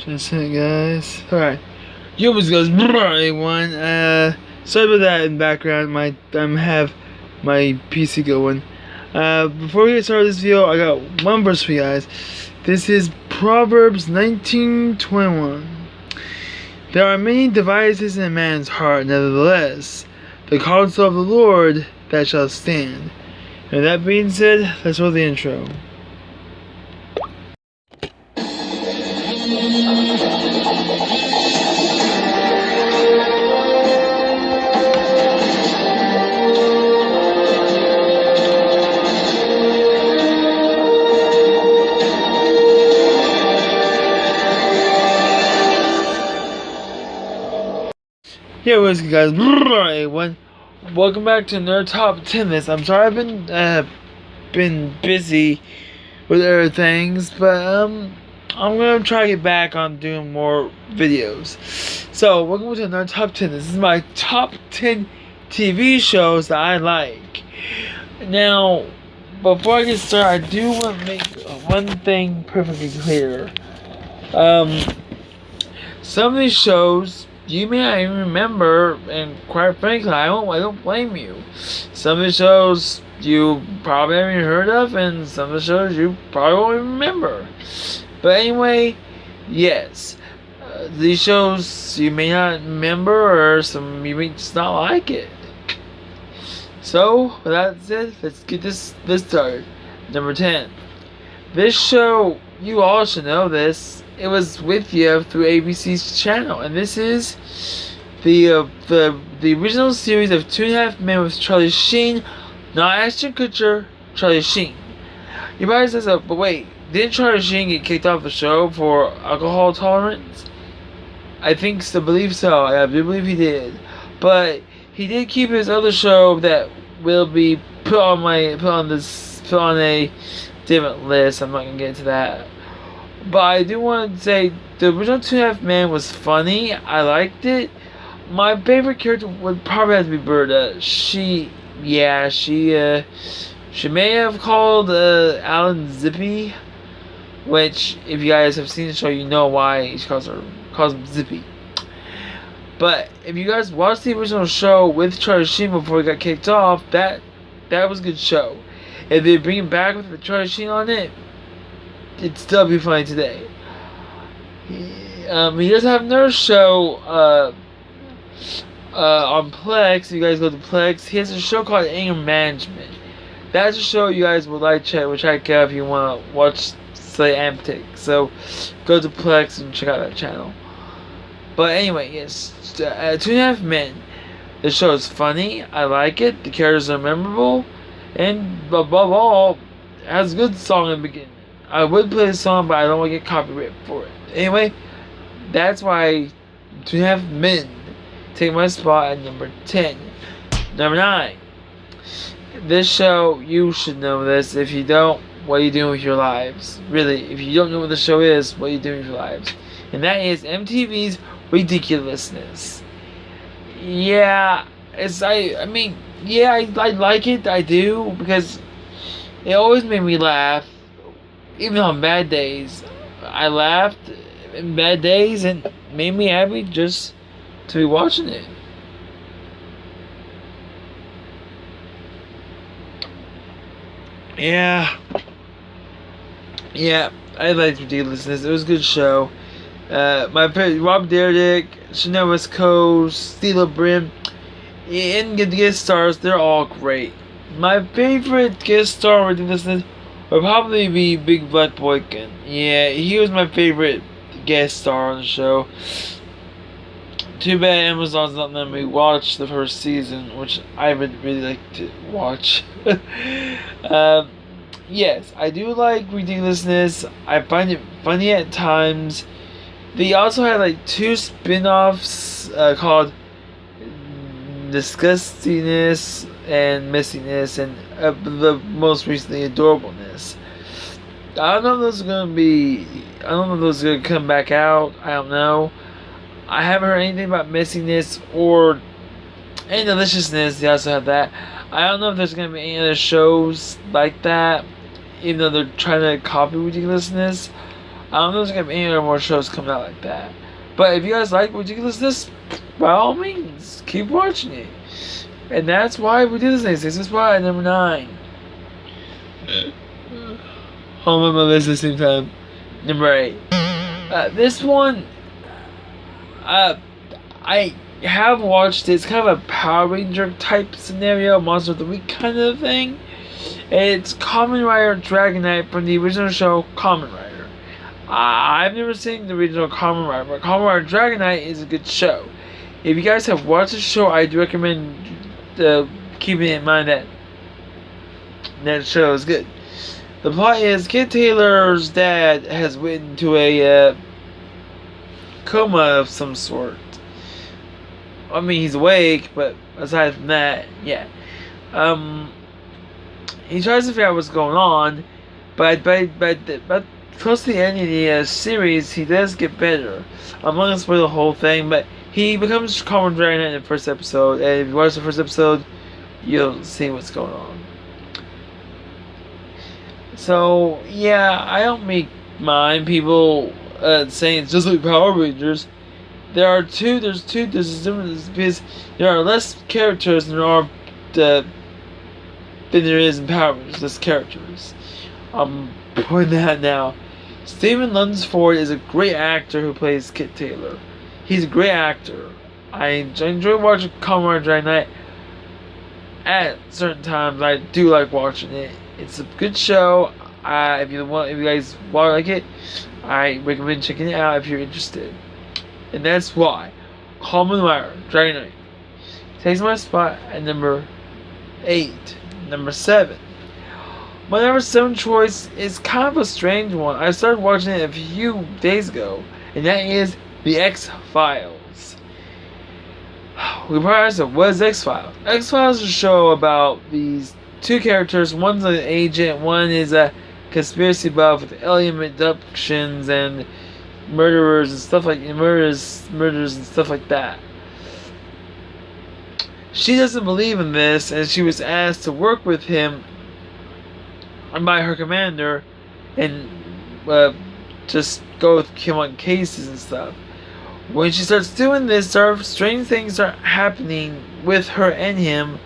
Just it, guys. Alright. You always goes, everyone. Sorry about that in the background. I have my PC going. Before we get started this video, I got one verse for you guys. This is Proverbs 19:21. There are many devices in man's heart, nevertheless, the counsel of the Lord that shall stand. And that being said, let's roll the intro. Yeah, what's good, guys? Everyone, welcome back to Nerd Top 10 list. I'm sorry I've been busy with other things, but I'm gonna try to get back on doing more videos. So, welcome to Nerd Top 10. This is my top 10 TV shows that I like. Now, before I get started, I do want to make one thing perfectly clear. Some of these shows you may not even remember, and quite frankly, I don't blame you. Some of the shows you probably haven't even heard of, and some of the shows you probably won't even remember. But anyway, yes, these shows you may not remember, or some you may just not like it. So, with that said, let's get this started. Number 10. This show, you all should know this. It was with you through ABC's channel, and this is the original series of 2.5 Men with Charlie Sheen, not Ashton Kutcher, Charlie Sheen. You might say, but wait, didn't Charlie Sheen get kicked off the show for alcohol tolerance? I believe so. I do believe he did, but he did keep his other show that will be put on a different list. I'm not gonna get into that. But I do want to say the original 2.5 Men was funny. I liked it. My favorite character would probably have to be Berta. She may have called Alan Zippy, which if you guys have seen the show, you know why she calls him Zippy. But if you guys watched the original show with Charlie Sheen before he got kicked off, that was a good show. If they bring it back with the Charlie Sheen on it, it'd still be funny today. He does have another show on Plex. If you guys go to Plex, he has a show called Anger Management. That's a show you guys would like to check out if you want to watch Slay Amtic. So go to Plex and check out that channel. But anyway, yes, 2.5 Men. The show is funny. I like it. The characters are memorable, and above all, it has a good song in the beginning. I would play the song, but I don't want to get copyrighted for it. Anyway, that's why 2.5 Men take my spot at number 10. Number 9. This show, you should know this. If you don't, what are you doing with your lives? Really, if you don't know what the show is, what are you doing with your lives? And that is MTV's Ridiculousness. Yeah, I like it. I do, because it always made me laugh. Even on bad days, I laughed in bad days, and made me happy just to be watching it. Yeah, I liked Ridiculousness. It was a good show. My favorite, Rob Dyrdek, Chanel West Coast, Stila Brim, and the guest stars, they're all great. My favorite guest star in Ridiculousness would probably be Big Black Boykin. Yeah, he was my favorite guest star on the show. Too bad Amazon's not letting me watch the first season, which I would really like to watch. Yes, I do like Ridiculousness. I find it funny at times. They also had like 2 spin-offs called Disgustingness and Messiness, and the most recently Adorableness. I don't know if those are gonna come back out. I don't know. I haven't heard anything about Messiness and Deliciousness. They also have that. I don't know if there's gonna be any other shows like that, even though they're trying to copy Ridiculousness. I don't know if there's gonna be any more shows coming out like that. But if you guys like Ridiculousness, by all means, keep watching it. And that's why Ridiculousness. This is why at number 9. Home on my list at the same time. Number 8. This one, I have watched it. It's kind of a Power Ranger type scenario, Monster of the Week kind of thing. It's Kamen Rider Dragon Knight from the original show Kamen Rider. I've never seen the original Kamen Rider, but Kamen Rider Dragon Knight is a good show. If you guys have watched the show, I do recommend keeping in mind that that show is good. The plot is Kid Taylor's dad has went into a coma of some sort. I mean, he's awake, but aside from that, yeah. He tries to figure out what's going on, but close to the end of the series, he does get better. I'm not gonna spoil the whole thing, but he becomes Kamen Rider in the first episode, and if you watch the first episode, you'll see what's going on. So, yeah, I don't mind people saying it's just like Power Rangers. There's difference because there are less characters than there is in Power Rangers. Less characters. I'm pointing that out now. Stephen Lunsford is a great actor who plays Kit Taylor. He's a great actor. I enjoy watching Kamen Rider Dragon Knight. At certain times, I do like watching it. It's a good show. If you guys like it, I recommend checking it out if you're interested. And that's why Kamen Rider Dragon Knight takes my spot at number 8. Number 7. My number 7 choice is kind of a strange one. I started watching it a few days ago, and that is the XFiles. We probably asked, what is XFiles? XFiles is a show about these two characters. One's an agent, one is a conspiracy buff with alien abductions and murderers and stuff like murders and stuff like that. She doesn't believe in this, and she was asked to work with him by her commander and just go with him on cases and stuff. When she starts doing this, strange things start happening with her and him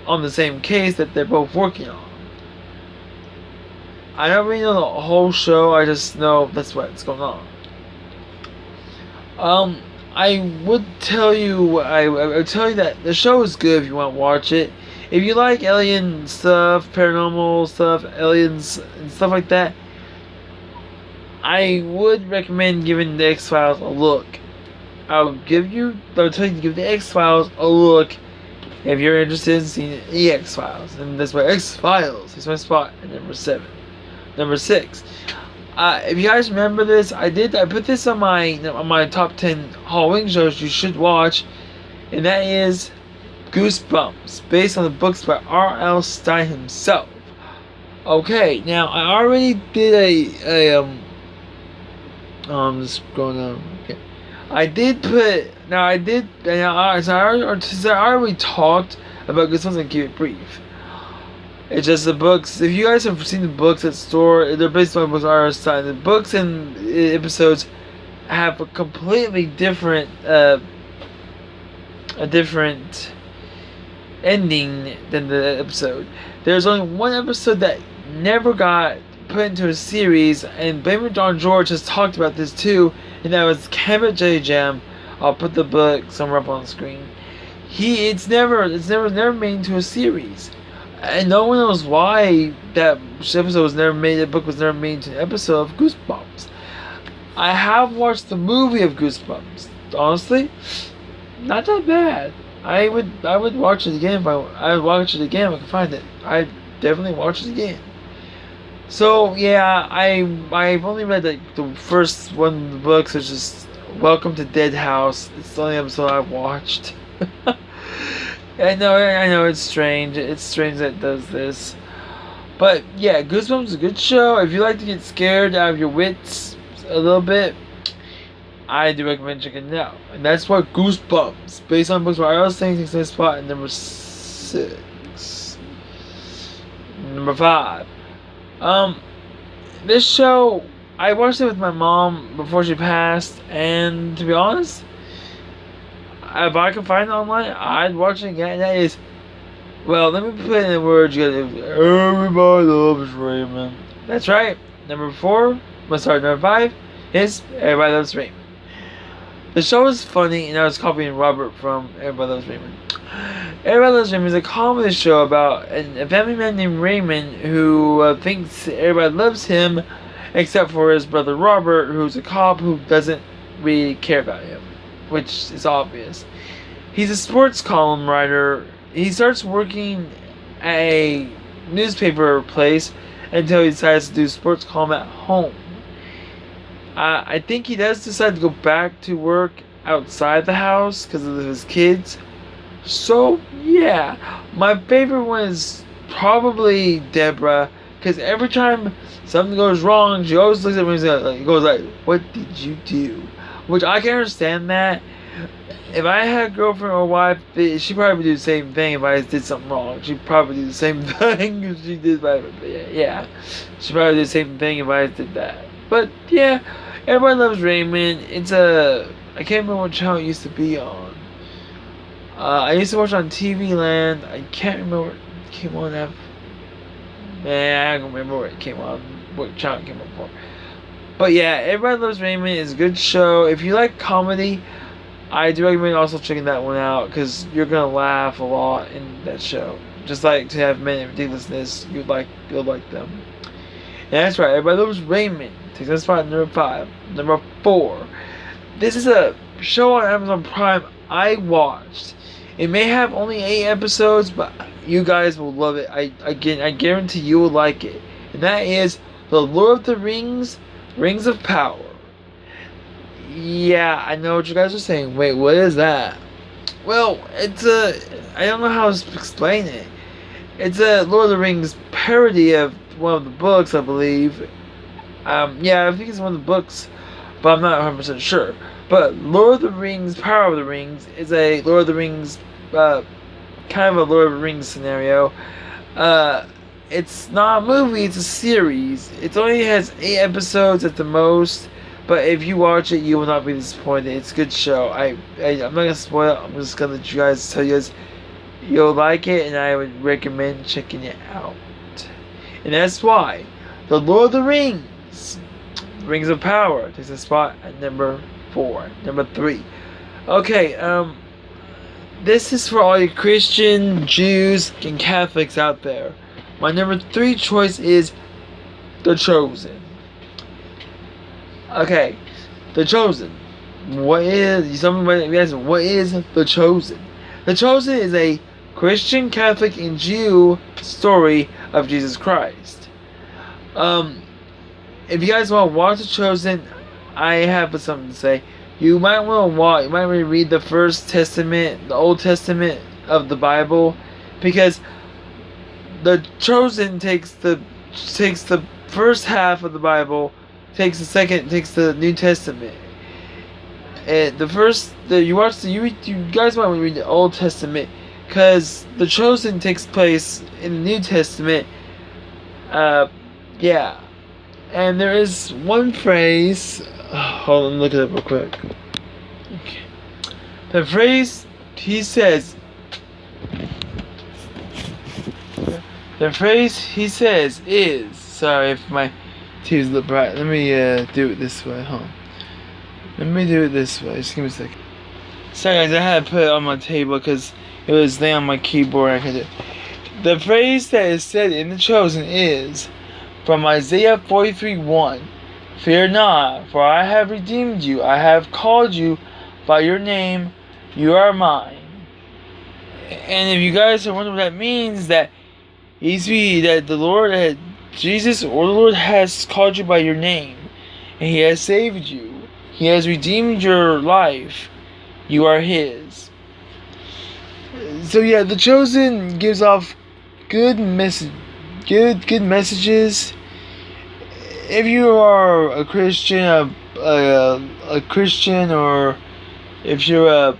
on the same case that they're both working on. I don't really know the whole show, I just know that's what's going on. I would tell you that the show is good if you want to watch it. If you like alien stuff, paranormal stuff, aliens and stuff like that, I would recommend giving the X-Files a look. I'll tell you to give the X-Files a look if you're interested in seeing the X-Files. And that's why X-Files is my spot at number 7. Number 6. If you guys remember this, I put this on my top 10 Halloween shows you should watch, and that is Goosebumps, based on the books by R.L. Stine himself. Okay, now I already did just going on. Okay, I already talked about Goosebumps and keep it brief. It's just the books. If you guys have seen the books at store, they're based on books R.L. Stine. The books and episodes have a completely different, a different ending than the episode. There's only one episode that never got put into a series, and Raymond John George has talked about this too, and that was Cabbage J Jam. I'll put the book somewhere up on the screen. It's never made into a series. And no one knows why that episode was never made. The book was never made into an episode of Goosebumps. I have watched the movie of Goosebumps. Honestly, not that bad. I would watch it again if I would watch it again if I could find it. I definitely watch it again. So yeah, I've only read like the first one of the books, which is Welcome to Dead House. It's the only episode I've watched. I know it's strange. It's strange that it does this. But yeah, Goosebumps is a good show. If you like to get scared out of your wits a little bit, I do recommend checking it out. And that's why Goosebumps, based on books by R.L. Stine, takes this spot at number 6. Number 5. This show I watched it with my mom before she passed, and to be honest, if I could find it online, I'd watch it again. That is, well, let me put it in words. Everybody loves Raymond. That's right. Number 4, number 5 is Everybody Loves Raymond. The show is funny, and I was copying Robert from Everybody Loves Raymond. Everybody Loves Raymond is a comedy show about a family man named Raymond who thinks everybody loves him, except for his brother Robert, who's a cop who doesn't really care about him, which is obvious. He's a sports column writer. He starts working at a newspaper place until he decides to do sports column at home. I think he does decide to go back to work outside the house because of his kids. So, yeah. My favorite one is probably Deborah, because every time something goes wrong, she always looks at me and goes like, "What did you do?" Which I can understand that. If I had a girlfriend or wife, she'd probably do the same thing if I did something wrong. She'd probably do the same thing if she did. Yeah. She'd probably do the same thing if I did that. But, yeah. Everybody Loves Raymond. I can't remember what channel it used to be on. I used to watch it on TV Land. I can't remember what it came on after. Man, I don't remember what it came on, what channel it came on for. But yeah, Everybody Loves Raymond is a good show. If you like comedy, I do recommend also checking that one out, because you're gonna laugh a lot in that show. Just like to have Men in Ridiculousness, you'll like them. And that's right, Everybody Loves Raymond takes that spot at number 5. Number 4. This is a show on Amazon Prime I watched. It may have only 8 episodes, but you guys will love it. I guarantee you will like it. And that is The Lord of the Rings, Rings of Power. Yeah, I know what you guys are saying. Wait, what is that? Well, I don't know how to explain it. It's a Lord of the Rings parody of one of the books, I believe. Yeah, I think it's one of the books, but I'm not 100% sure. But Lord of the Rings, Power of the Rings is a Lord of the Rings, kind of a Lord of the Rings scenario. It's not a movie, it's a series. It only has 8 episodes at the most, but if you watch it, you will not be disappointed. It's a good show. I'm not going to spoil it, I'm just going to let you guys tell you guys you'll like it, and I would recommend checking it out. And that's why The Lord of the Rings, Rings of Power, takes a spot at number 4. Number 3. Okay, this is for all you Christian, Jews, and Catholics out there. My number 3 choice is The Chosen. Okay, The Chosen. What is The Chosen? The Chosen is a Christian, Catholic, and Jew story of Jesus Christ. If you guys want to watch The Chosen, I have something to say. You might want to read the First Testament, the Old Testament of the Bible, because The Chosen takes the first half of the Bible, takes the New Testament. And you guys might want to read the Old Testament, because The Chosen takes place in the New Testament. Yeah. And there is one phrase. Hold on, look it up real quick. Okay. The phrase he says is. Sorry if my TV is a little bright. Let me do it this way. Hold on. Let me do it this way. Just give me a second. Sorry guys, I had to put it on my table because it was laying on my keyboard. I could do it. The phrase that is said in The Chosen is from Isaiah 43:1. Fear not, for I have redeemed you. I have called you by your name. You are mine. And if you guys are wondering what that means, that Jesus or the Lord has called you by your name, and He has saved you. He has redeemed your life. You are His. So yeah, The Chosen gives off good messages. If you are a Christian, a Christian, or if you're a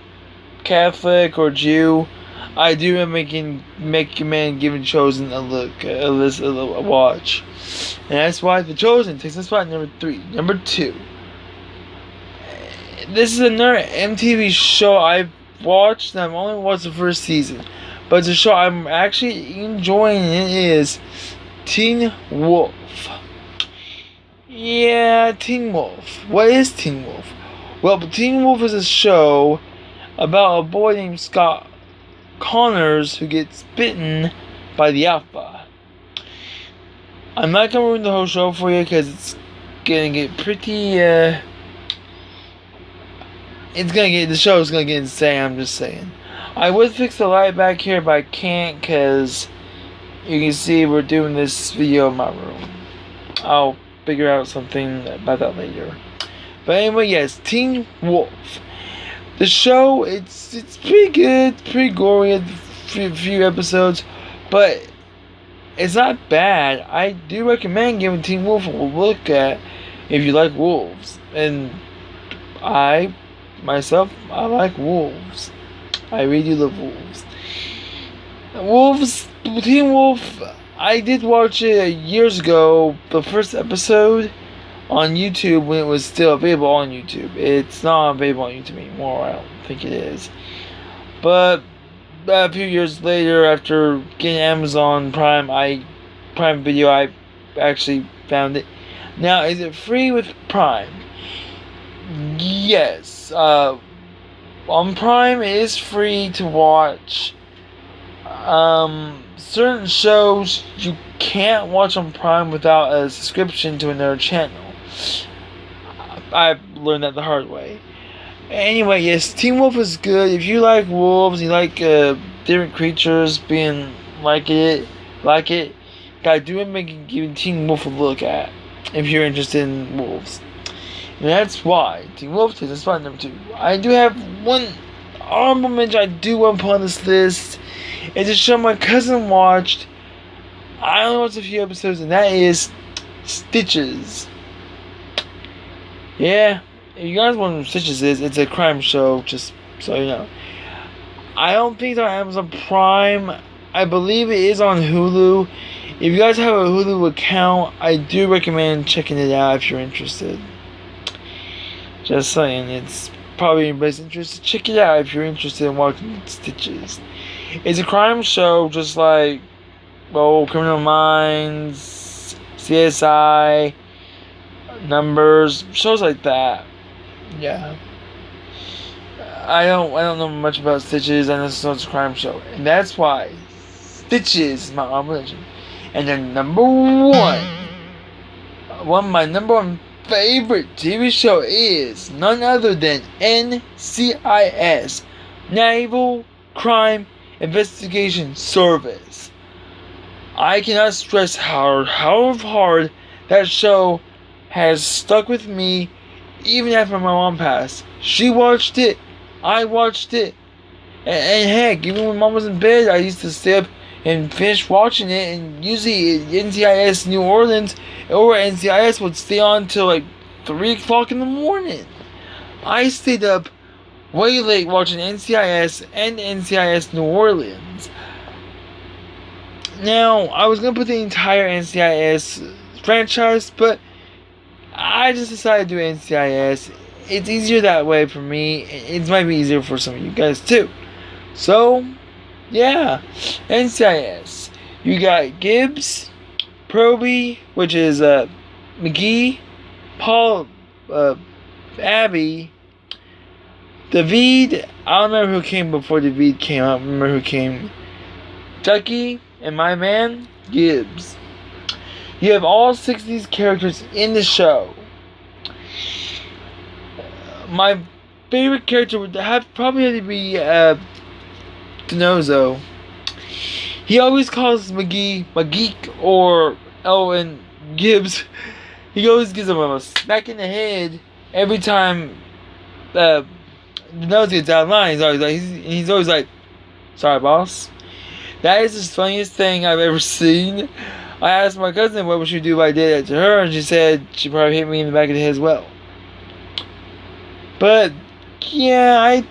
Catholic or Jew, I do recommend giving Chosen a look, a watch. And that's why The Chosen takes the spot number 3. Number 2. This is another MTV show I've watched, and I've only watched the first season. But the show I'm actually enjoying it is Teen Wolf. Yeah, Teen Wolf. What is Teen Wolf? Well, Teen Wolf is a show about a boy named Scott Connors who gets bitten by the Alpha. I'm not gonna ruin the whole show for you because it's gonna get pretty. The show's gonna get insane. I'm just saying. I would fix the light back here, but I can't because you can see we're doing this video in my room. I'll figure out something about that later. But anyway, yes, Teen Wolf. The show, it's pretty good, pretty gory, a few episodes, but it's not bad. I do recommend giving Teen Wolf a look at if you like wolves. And I like wolves. I really do love wolves. Teen Wolf, I did watch it years ago, the first episode on YouTube when it was still available on YouTube. It's not available on YouTube anymore, I don't think it is. But a few years later, after getting Amazon Prime Video, I actually found it. Now, is it free with Prime? Yes. On Prime, it is free to watch. Certain shows you can't watch on Prime without a subscription to another channel. I've learned that the hard way. Anyway, yes, Teen Wolf is good. If you like wolves, you like different creatures being like it, I do recommend giving Teen Wolf a look at if you're interested in wolves. And that's why Teen Wolf takes the spot number 2. I do have one honorable mention I do want to put on this list. It's a show my cousin watched. I only watched a few episodes, and that is Stitches. Yeah, if you guys wonder what Stitches is, it's a crime show, just so you know. I don't think it's on Amazon Prime. I believe it is on Hulu. If you guys have a Hulu account, I do recommend checking it out if you're interested. Just saying, it's probably in your best interest to check it out if you're interested in watching Stitches. It's a crime show just like, Criminal Minds, CSI, Numbers, shows like that. Yeah. I don't know much about Stitches. I know it's a crime show, and that's why Stitches is my honorable mention. And then number one, my number one favorite TV show is none other than NCIS, Naval Crime Investigation Service. I cannot stress how hard that show has stuck with me even after my mom passed. She watched it, I watched it, and heck, even when mom was in bed, I used to stay up and finish watching it. And usually NCIS New Orleans or NCIS would stay on till like 3 o'clock in the morning. I stayed up way late watching NCIS and NCIS New Orleans. Now, I was going to put the entire NCIS franchise, but I just decided to do NCIS. It's easier that way for me. It might be easier for some of you guys too. So, yeah, NCIS. You got Gibbs, Proby, which is McGee, Paul, Abby, David. I don't remember who came before David came. I don't remember who came. Ducky and my man Gibbs. You have all 6 of these characters in the show. My favorite character would probably have to be Denozo. He always calls McGee Geek or Elwin Gibbs. He always gives him a smack in the head every time Denozo gets out of line. He's always like, "Sorry, boss." That is the funniest thing I've ever seen. I asked my cousin what would she do if I did that to her, and she said she'd probably hit me in the back of the head as well. But yeah, I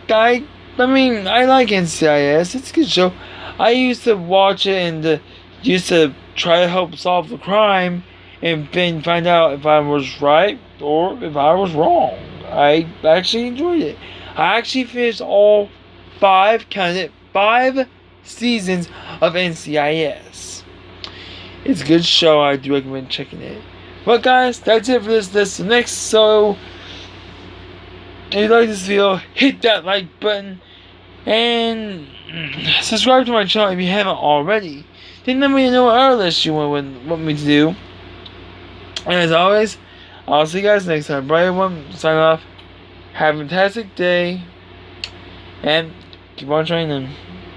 I mean, I like NCIS. It's a good show. I used to watch it and used to try to help solve the crime and then find out if I was right or if I was wrong. I actually enjoyed it. I actually finished all count it, 5 seasons of NCIS. It's a good show. I do recommend checking it. But guys, that's it for this next. So, if you like this video, hit that like button and subscribe to my channel if you haven't already. Then let me know what other list you want me to do. And as always, I'll see you guys next time. Bye everyone, sign off. Have a fantastic day. And keep on training.